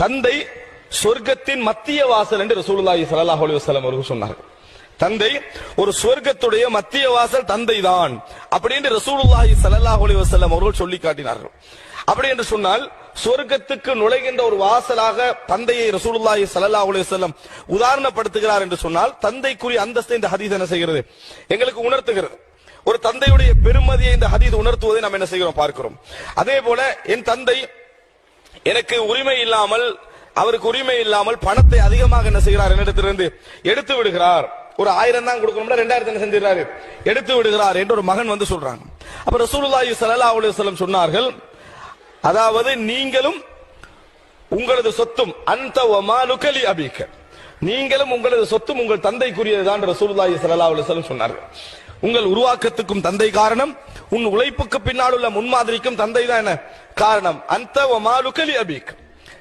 தந்தை சொர்க்கத்தின் மத்திய வாசல் என்று ரசூலுல்லாஹி ஸல்லல்லாஹு அலைஹி வஸல்லம் அவர்கள் சொன்னார்கள். தந்தை ஒரு சொர்க்கத்துடைய மத்திய வாசல் தந்தை தான் அப்படின்னு ரசூலுல்லாஹி ஸல்லல்லாஹு அலைஹி வஸல்லம் அவர்கள் சொல்லி காட்டினார்கள். அப்படி என்று சொன்னால் சொர்க்கத்துக்கு நுழைகின்ற ஒரு வாசலாக தந்தையை ரசூலுல்லாஹி ஸல்லல்லாஹு அலைஹி வஸல்லம் உதாரணப்படுத்துகிறார் என்று சொன்னால் தந்தைக்குரிய அந்தஸ்தை இந்த ஹதீஸ் என்ன செய்கிறது, எங்களுக்கு உணர்த்துகிறது. ஒரு தந்தையுடைய பெருமதியை இந்த ஹதீஸ் உணர்த்துவதை நாம் என்ன செய்கிறோம் பார்க்கிறோம். அதே போல என் தந்தை எனக்கு உரிமை இல்லாமல், அவருக்கு உரிமை இல்லாமல் பணத்தை அதிகமாக என்ன செய்கிறார், என்னிடத்திலிருந்து எடுத்து விடுகிறார். ஒரு 1000 தான் கொடுக்கணும்னா 2000 என்ன செஞ்சிடறாரு, எடுத்து விடுகிறார் என்று ஒரு மகன் வந்து சொல்றாங்க. அப்ப ரசூலுல்லாஹி ஸல்லல்லாஹு அலைஹி வஸல்லம் சொன்னார்கள், அதாவது நீங்களும் உங்களது சொத்தும் அந்த வமாலுக லி அபீக, நீங்களும் உங்களது சொத்தும் உங்கள் தந்தைக்குரியதுதான் ரசூலுல்லாஹி ஸல்லல்லாஹு அலைஹி வஸல்லம் சொன்னார்கள். உங்கள் உருவாக்கத்துக்கும் தந்தை காரணம், உன் உழைப்புக்கு பின்னால் உள்ள முன்மாதிரிக்கும் தந்தை தான் என்ன காரணம். அந்த வமாலுக லி அபீக,